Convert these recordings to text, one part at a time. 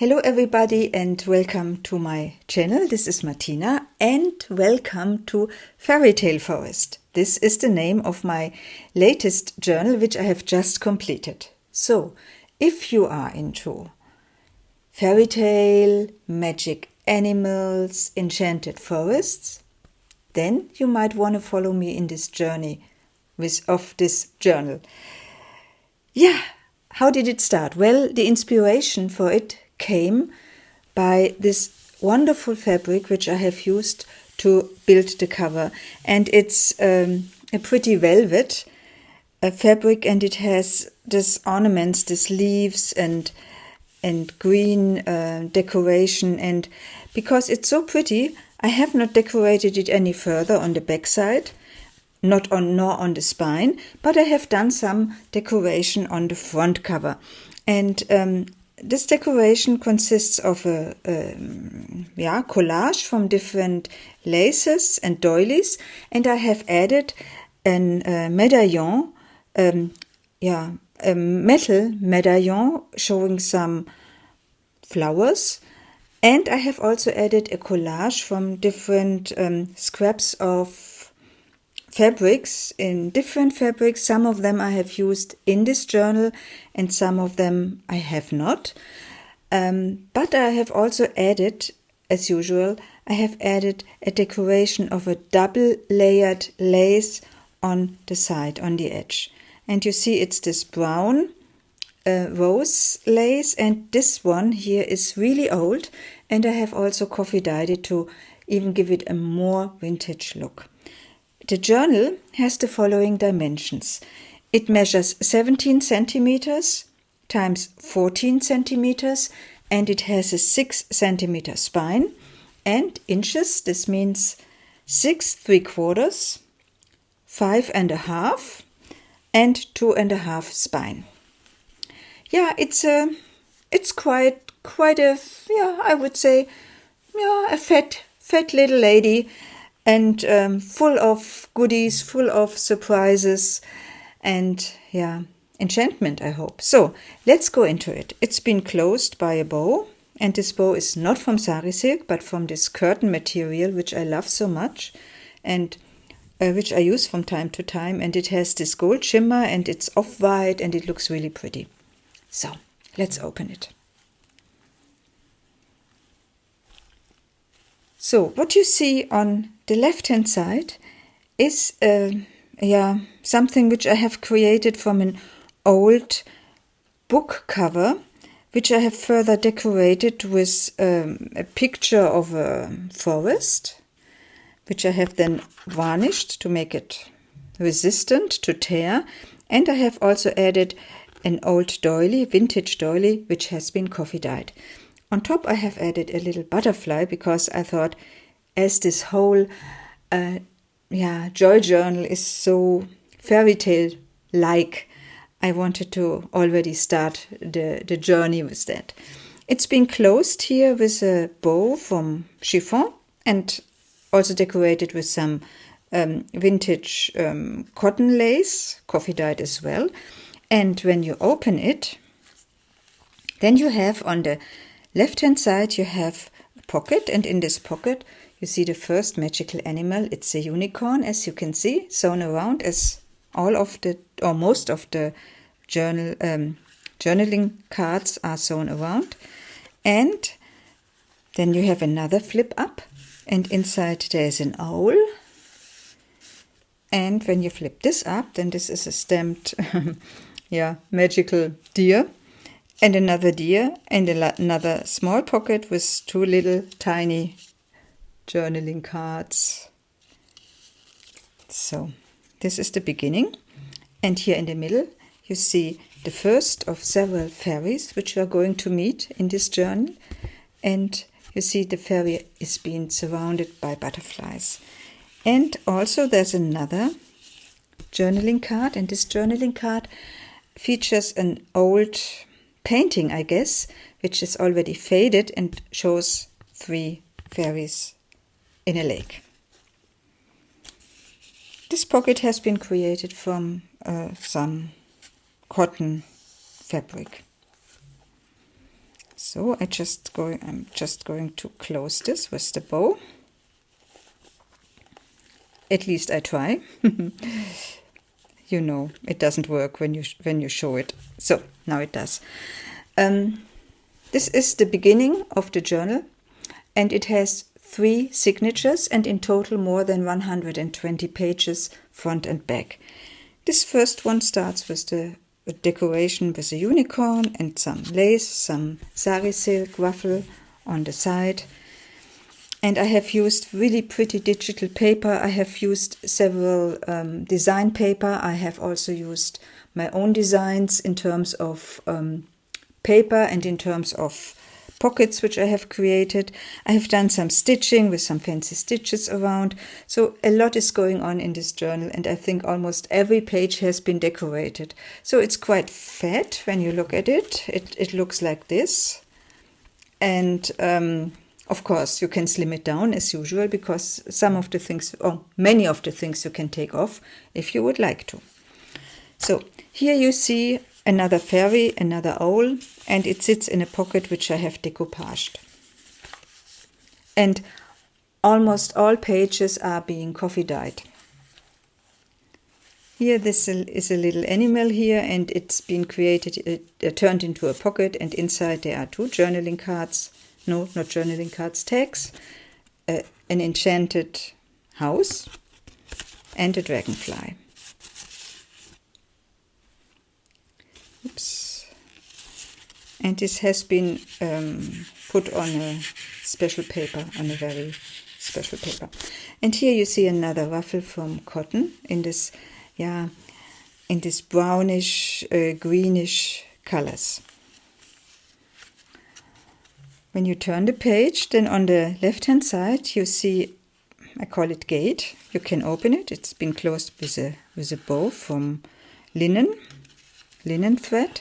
Hello everybody and welcome to my channel. This is Martina and welcome to Fairytale Forest. This is the name of my latest journal which I have just completed. So, if you are into fairy tale, magic animals, enchanted forests, then you might want to follow me in this journey of this journal. Yeah, how did it start? Well, the inspiration for it came by this wonderful fabric which I have used to build the cover, and it's a pretty velvet fabric, and it has this ornaments, these leaves and green decoration, and because it's so pretty I have not decorated it any further on the back side, nor on the spine, but I have done some decoration on the front cover. And this decoration consists of a collage from different laces and doilies, and I have added a medallion, a metal medallion showing some flowers, and I have also added a collage from different scraps of fabrics, in different fabrics. Some of them I have used in this journal and some of them I have not. But I have also added, as usual, I have added a decoration of a double layered lace on the side, on the edge. And you see it's this brown rose lace, and this one here is really old, and I have also coffee dyed it to even give it a more vintage look. The journal has the following dimensions. It measures 17 centimeters times 14 centimeters, and it has a 6 centimeter spine, and inches, this means 6 3/4, 5 1/2, and 2 1/2 spine. Yeah, it's quite a, I would say, a fat little lady, and full of goodies, full of surprises, and enchantment, I hope. So let's go into it. It's been closed by a bow, and this bow is not from sari silk but from this curtain material which I love so much, and which I use from time to time, and it has this gold shimmer and it's off-white and it looks really pretty. So let's open it. So what you see on the left-hand side is something which I have created from an old book cover, which I have further decorated with a picture of a forest, which I have then varnished to make it resistant to tear, and I have also added an old doily, vintage doily, which has been coffee dyed. On top I have added a little butterfly because I thought, as this whole joy journal is so fairy tale like, I wanted to already start the journey with that. It's been closed here with a bow from chiffon and also decorated with some vintage cotton lace, coffee dyed as well. And when you open it, then you have on the left-hand side, you have a pocket, and in this pocket you see the first magical animal. It's a unicorn, as you can see, sewn around, as all of the, or most of the journaling cards are sewn around. And then you have another flip up, and inside there is an owl. And when you flip this up, then this is a stamped magical deer, and another deer, and another small pocket with 2 little tiny journaling cards. So this is the beginning, and here in the middle you see the first of several fairies which you are going to meet in this journal, and you see the fairy is being surrounded by butterflies. And also there's another journaling card, and this journaling card features an old painting, I guess, which is already faded and shows 3 fairies in a lake. This pocket has been created from some cotton fabric. So I'm just going to close this with the bow. At least I try. You know, it doesn't work when you show it. So now it does. This is the beginning of the journal, and it has 3 signatures and in total more than 120 pages front and back. This first one starts with the decoration with a unicorn and some lace, some sari silk ruffle on the side. And I have used really pretty digital paper. I have used several design paper. I have also used my own designs in terms of paper and in terms of pockets which I have created. I have done some stitching with some fancy stitches around. So a lot is going on in this journal, and I think almost every page has been decorated. So it's quite fat when you look at it. It looks like this. And of course, you can slim it down as usual, because some of the things, or many of the things, you can take off if you would like to. So here you see another fairy, another owl, and it sits in a pocket which I have decoupaged. And almost all pages are being coffee dyed. Here this is a little animal here, and it's been created, turned into a pocket, and inside there are 2 journaling cards. No, not journaling cards, tags, an enchanted house, and a dragonfly. Oops. And this has been put on a special paper, on a very special paper. And here you see another ruffle from cotton in this, in this brownish, greenish colors. When you turn the page, then on the left-hand side you see, I call it gate. You can open it. It's been closed with a bow from linen thread.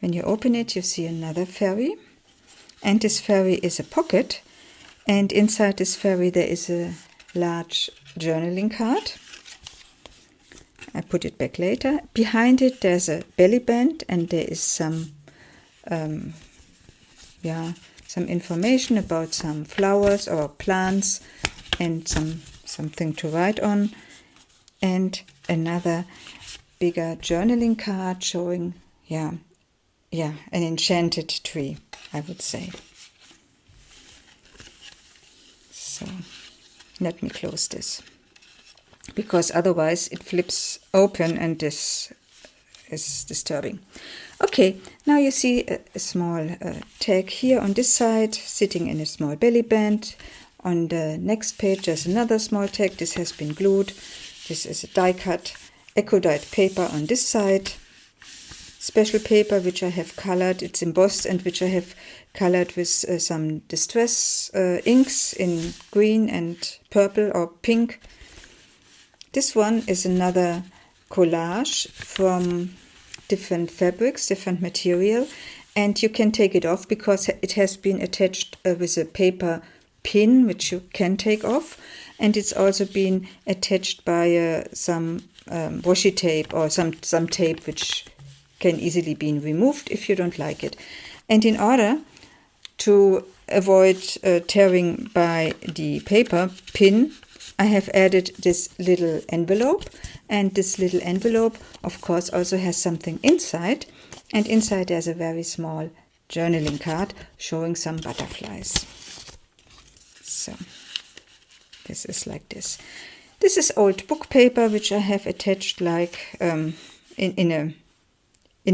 When you open it, you see another fairy, and this fairy is a pocket, and inside this fairy there is a large journaling card. I put it back later. Behind it there's a belly band, and there is some information about some flowers or plants and something to write on, and another bigger journaling card showing an enchanted tree, I would say. So let me close this, because otherwise it flips open and this is disturbing. Okay, now you see a small tag here on this side, sitting in a small belly band. On the next page there's another small tag. This has been glued. This is a die-cut eco-dyed paper on this side. Special paper which I have colored. It's embossed, and which I have colored with some distress inks in green and purple or pink. This one is another collage from different fabrics, different material, and you can take it off because it has been attached with a paper pin which you can take off, and it's also been attached by some washi tape or some tape which can easily be removed if you don't like it. And in order to avoid tearing by the paper pin, I have added this little envelope, and this little envelope of course also has something inside, and inside there's a very small journaling card showing some butterflies. So this is like this. This is old book paper which I have attached like in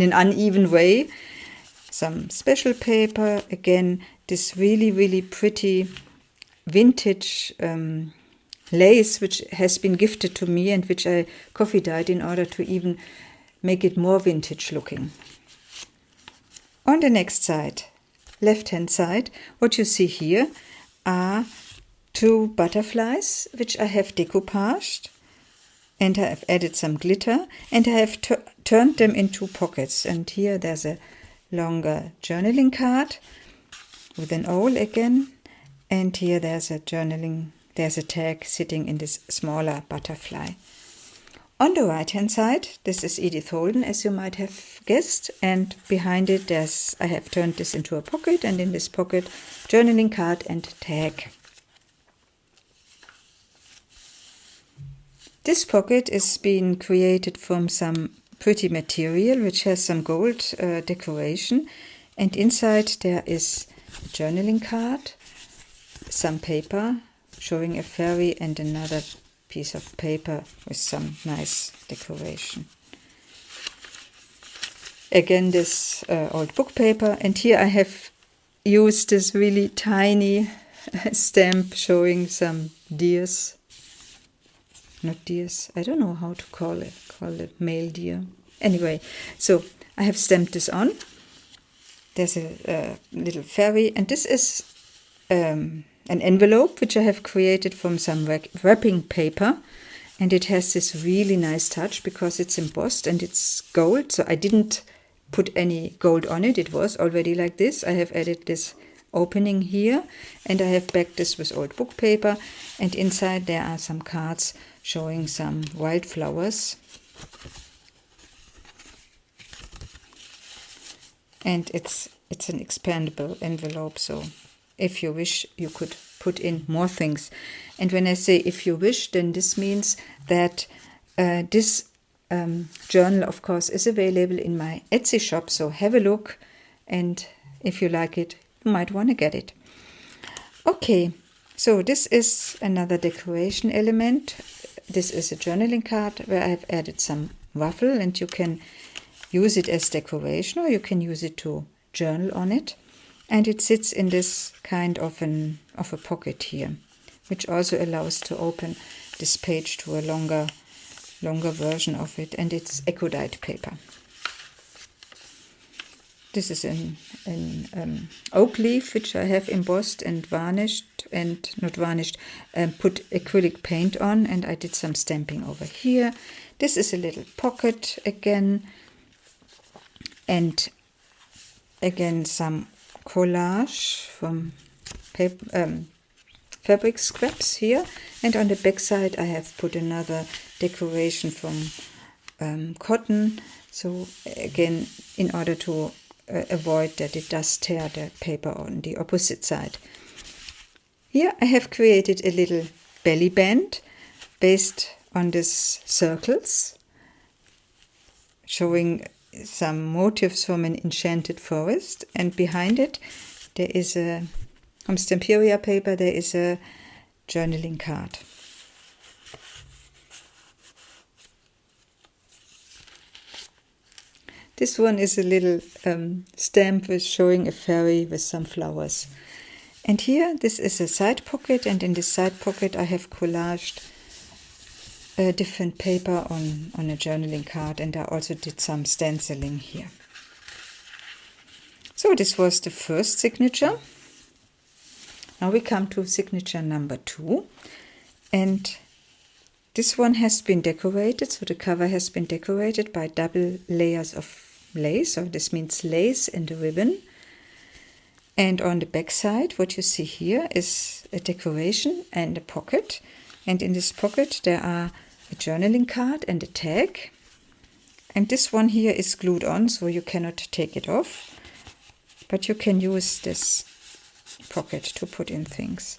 an uneven way. Some special paper, again this really pretty vintage lace which has been gifted to me and which I coffee dyed in order to even make it more vintage looking. On the next side, left hand side, what you see here are 2 butterflies which I have decoupaged, and I have added some glitter, and I have turned them into pockets. And here there's a longer journaling card with an owl again, and here there's a tag sitting in this smaller butterfly. On the right hand side, this is Edith Holden, as you might have guessed, and behind it I have turned this into a pocket, and in this pocket journaling card and tag. This pocket is being created from some pretty material which has some gold decoration, and inside there is a journaling card, some paper showing a fairy, and another piece of paper with some nice decoration. Again, this old book paper, and here I have used this really tiny stamp showing some deers. Not deers, I don't know how to call it male deer. Anyway, so I have stamped this on. There's a little fairy, and this is an envelope which I have created from some wrapping paper, and it has this really nice touch because it's embossed and it's gold, so I didn't put any gold on it. It was already like this. I have added this opening here, and I have backed this with old book paper, and inside there are some cards showing some wildflowers, and it's an expandable envelope, so if you wish you could put in more things. And when I say if you wish, then this means that this journal, of course, is available in my Etsy shop, so have a look, and if you like it, you might want to get it. Okay, so this is another decoration element. This is a journaling card where I've added some ruffle, and you can use it as decoration or you can use it to journal on it. And it sits in this kind of a pocket here, which also allows to open this page to a longer version of it, and it's Ecodite paper. This is an oak leaf which I have embossed and varnished, and not varnished, put acrylic paint on, and I did some stamping over here. This is a little pocket again, and again some collage from paper, fabric scraps here, and on the back side I have put another decoration from cotton, so again in order to avoid that it does tear the paper on the opposite side. Here I have created a little belly band based on these circles, showing some motifs from an enchanted forest, and behind it there is from Stamperia paper there is a journaling card. This one is a little stamp with showing a fairy with some flowers. And here this is a side pocket, and in this side pocket I have collaged different paper on a journaling card, and I also did some stenciling here. So this was the first signature. Now we come to signature number 2, and this one has been decorated, so the cover has been decorated by double layers of lace, so this means lace and a ribbon. And on the back side, what you see here is a decoration and a pocket, and in this pocket there are a journaling card and a tag, and this one here is glued on, so you cannot take it off, but you can use this pocket to put in things.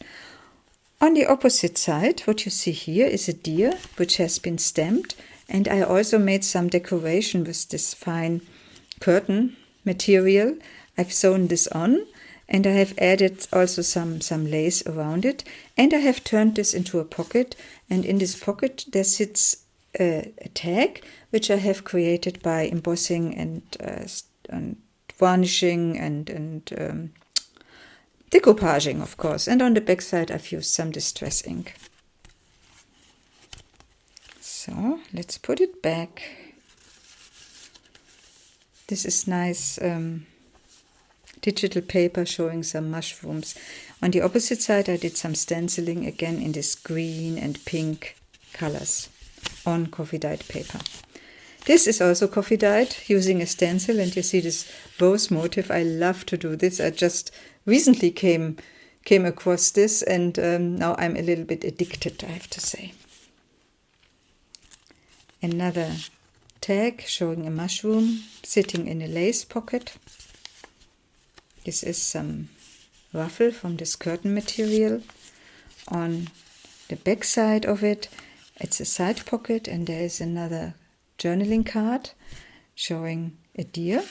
On the opposite side, what you see here is a deer which has been stamped, and I also made some decoration with this fine curtain material. I've sewn this on, and I have added also some lace around it, and I have turned this into a pocket, and in this pocket there sits a tag which I have created by embossing and varnishing and decoupaging, of course, and on the back side I've used some distress ink. So let's put it back. This is nice digital paper showing some mushrooms. On the opposite side I did some stenciling again in this green and pink colors on coffee dyed paper. This is also coffee dyed using a stencil, and you see this rose motif. I love to do this. I just recently came across this, and now I'm a little bit addicted, I have to say. Another tag showing a mushroom sitting in a lace pocket. This is some ruffle from this curtain material. On the back side of it, it's a side pocket, and there is another journaling card showing a deer.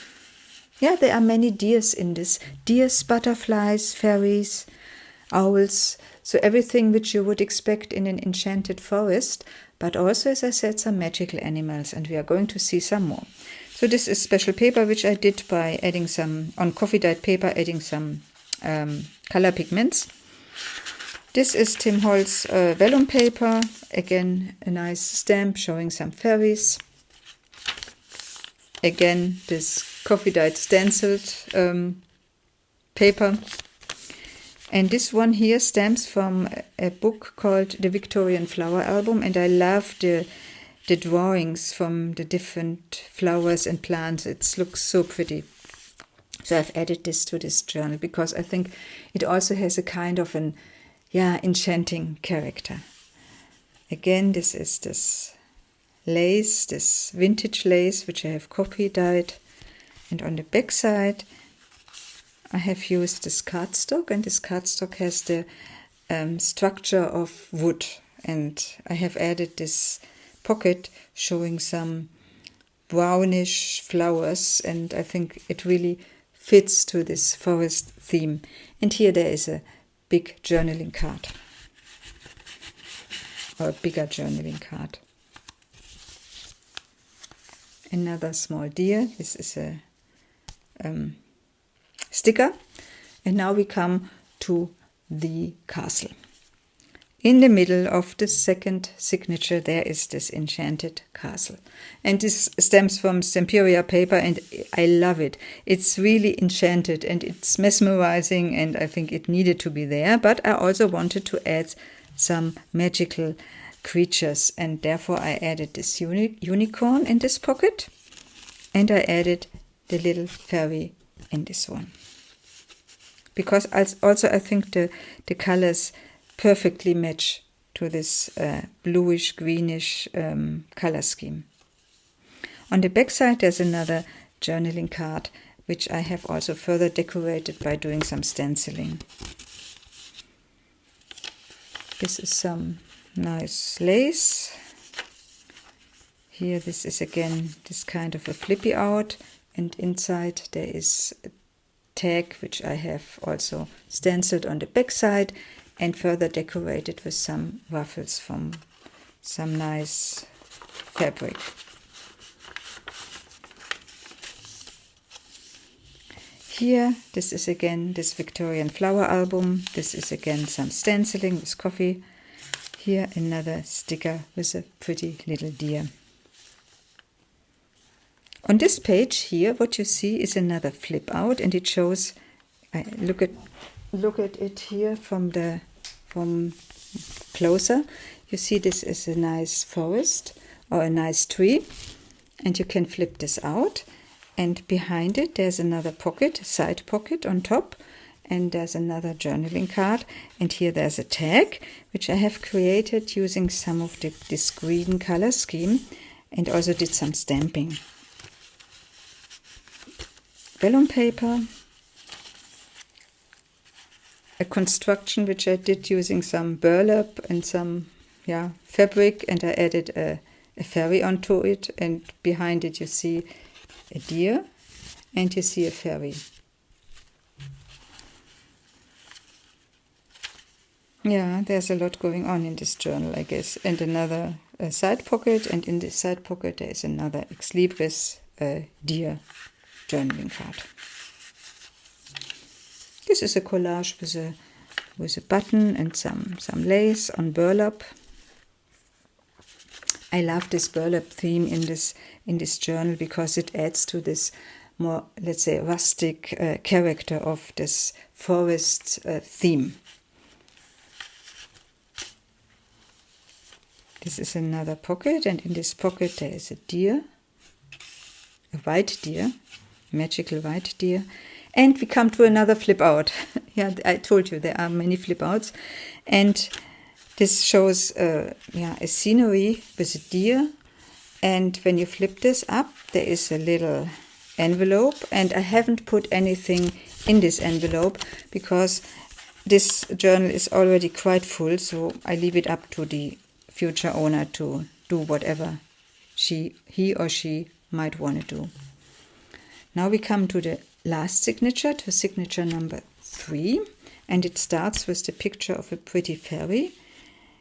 Yeah, there are many deers in this. Deers, butterflies, fairies, owls, so everything which you would expect in an enchanted forest, but also, as I said, some magical animals, and we are going to see some more. So this is special paper which I did by adding some, on coffee dyed paper, adding some color pigments. This is Tim Holt's vellum paper, again a nice stamp showing some fairies. Again this coffee dyed stenciled paper. And this one here stems from a book called The Victorian Flower Album, and I love the drawings from the different flowers and plants. It looks so pretty. So I've added this to this journal because I think it also has a kind of an enchanting character. Again, this is this lace, this vintage lace, which I have coffee dyed. And on the back side, I have used this cardstock, and this cardstock has the structure of wood. And I have added this pocket showing some brownish flowers, and I think it really fits to this forest theme. And here there is a big journaling card, or a bigger journaling card. Another small deer. This is a sticker. And now we come to the castle. In the middle of the second signature, there is this enchanted castle. And this stems from Stamperia paper, and I love it. It's really enchanted, and it's mesmerizing, and I think it needed to be there. But I also wanted to add some magical creatures, and therefore I added this unicorn in this pocket, and I added the little fairy in this one. Because also I think the colors perfectly match to this bluish greenish color scheme. On the back side there's another journaling card, which I have also further decorated by doing some stenciling. This is some nice lace. Here this is again this kind of a flippy out, and inside there is a tag which I have also stenciled on the back side and further decorated with some ruffles from some nice fabric. Here, this is again this Victorian flower album. This is again some stenciling with coffee. Here another sticker with a pretty little deer. On this page here, what you see is another flip out, and it shows. Look at it here from closer. You see this is a nice forest or a nice tree, and you can flip this out. And behind it, there's another pocket, a side pocket on top, and there's another journaling card. And here there's a tag, which I have created using some of this green color scheme, and also did some stamping. Vellum paper, a construction which I did using some burlap and some fabric, and I added a fairy onto it, and behind it you see a deer and you see a fairy. Yeah, there's a lot going on in this journal, I guess. And another side pocket, and in this side pocket there is another Ex Libris deer journaling card. This is a collage with a button and some lace on burlap. I love this burlap theme in this journal because it adds to this more, let's say, rustic character of this forest theme. This is another pocket, and in this pocket there is a deer, a white deer, magical white deer. And we come to another flip out. Yeah, I told you there are many flip outs. And this shows a scenery with a deer And when you flip this up, there is a little envelope, and I haven't put anything in this envelope because this journal is already quite full, so I leave it up to the future owner to do whatever he or she might want to do. Now we come to the last signature, to signature number 3, and it starts with the picture of a pretty fairy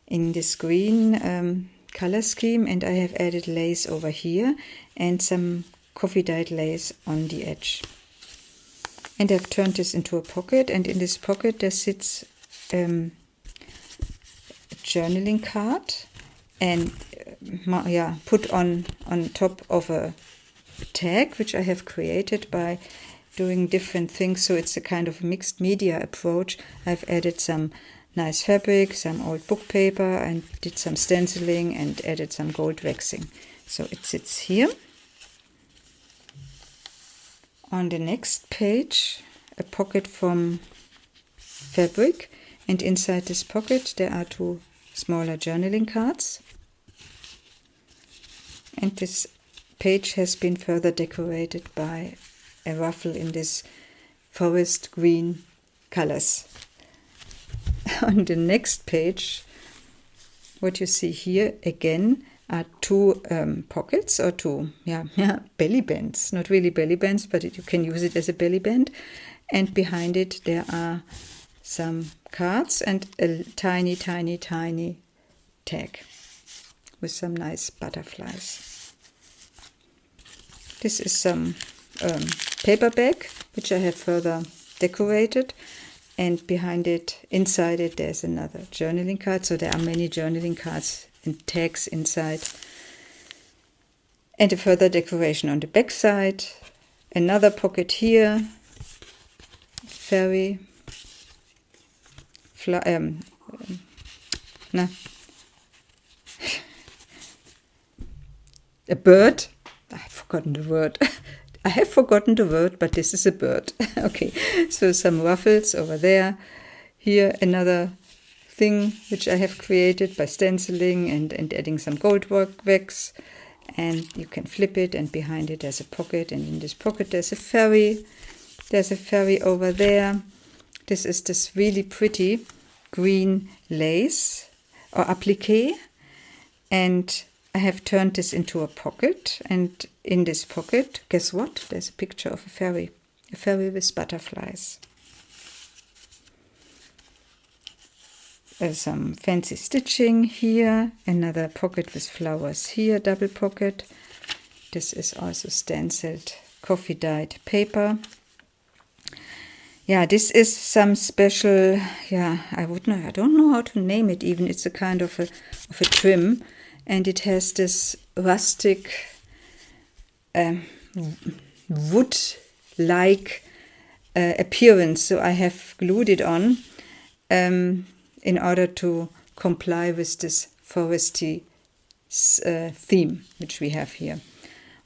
in this green color scheme, and I have added lace over here and some coffee dyed lace on the edge. And I've turned this into a pocket, and in this pocket there sits a journaling card, and put on top of a tag which I have created by doing different things, so it's a kind of mixed media approach. I've added some nice fabric, some old book paper, and did some stenciling and added some gold waxing. So it sits here. On the next page, a pocket from fabric, and inside this pocket there are 2 smaller journaling cards. And this page has been further decorated by a ruffle in this forest green colors. On the next page, what you see here again are 2 pockets, or 2 belly bands. Not really belly bands, but you can use it as a belly band. And behind it there are some cards and a tiny tag with some nice butterflies. This is some paper bag which I have further decorated, and behind it, inside it, there's another journaling card. So there are many journaling cards and tags inside, and a further decoration on the back side. Another pocket here, fairy, a bird. I've forgotten the word. I have forgotten the word, but this is a bird. Okay, so some ruffles over there. Here another thing which I have created by stenciling and adding some gold wax. And you can flip it, and behind it there's a pocket, and in this pocket there's a fairy. There's a fairy over there. This is this really pretty green lace or appliqué, and I have turned this into a pocket, and in this pocket, guess what? There's a picture of a fairy with butterflies. There's some fancy stitching here, another pocket with flowers here, double pocket. This is also stenciled coffee dyed paper. Yeah, this is some special, I don't know how to name it even. It's a kind of a trim, and it has this rustic wood-like appearance. So I have glued it on in order to comply with this foresty theme which we have here.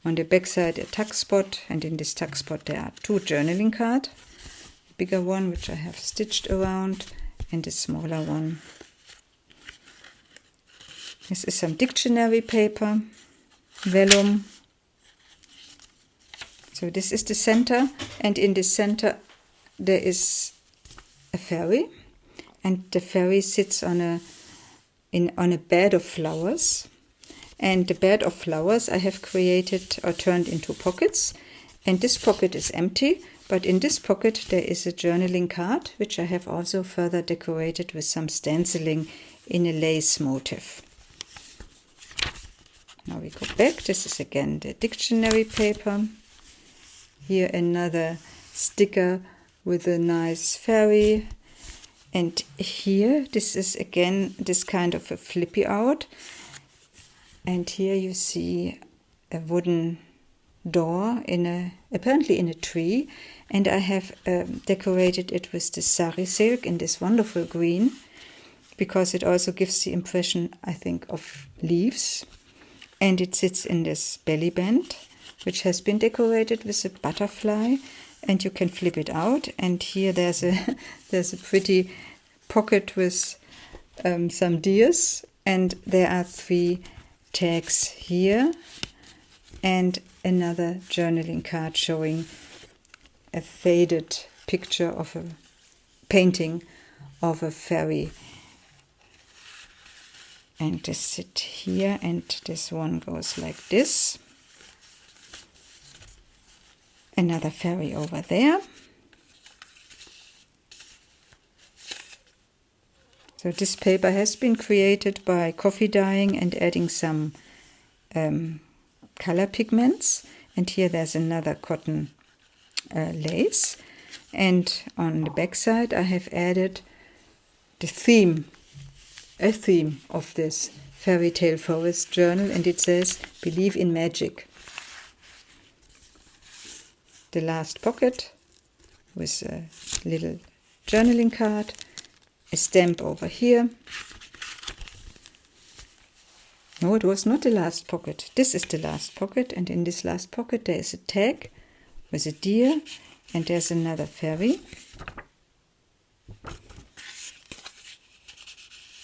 On the back side a tuck spot, and in this tuck spot there are 2 journaling cards. A bigger one which I have stitched around, and a smaller one. This is some dictionary paper, vellum. So this is the center, and in the center there is a fairy, and the fairy sits on a bed of flowers. And the bed of flowers I have created or turned into pockets, and this pocket is empty, but in this pocket there is a journaling card which I have also further decorated with some stenciling in a lace motif. Now we go back. This is again the dictionary paper. Here another sticker with a nice fairy. And here this is again this kind of a flippy out. And here you see a wooden door apparently in a tree. And I have decorated it with the sari silk in this wonderful green, because it also gives the impression, I think, of leaves. And it sits in this belly band, which has been decorated with a butterfly, and you can flip it out. And here there's a pretty pocket with some deers, and there are 3 tags here, and another journaling card showing a faded picture of a painting of a fairy. And this sit here, and this one goes like this. Another fairy over there. So this paper has been created by coffee dyeing and adding some color pigments. And here there's another cotton lace. And on the back side I have added the theme, a theme of this Fairytale Forest journal, and it says, "Believe in magic." The last pocket with a little journaling card, a stamp over here. No, it was not the last pocket. This is the last pocket, and in this last pocket there is a tag with a deer, and there's another fairy.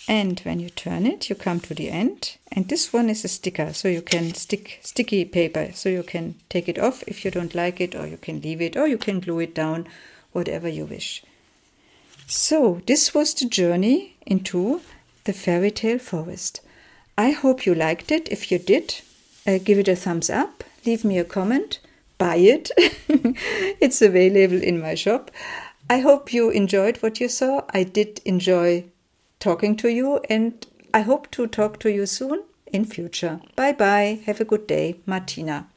And when you turn it, you come to the end, and this one is a sticker, so you can stick sticky paper, so you can take it off if you don't like it, or you can leave it, or you can glue it down, whatever you wish. So this was the journey into the Fairytale Forest. I hope you liked it. If you did, give it a thumbs up, leave me a comment, buy it. It's available in my shop. I hope you enjoyed what you saw. I did enjoy talking to you, and I hope to talk to you soon in future. Bye bye. Have a good day. Martina.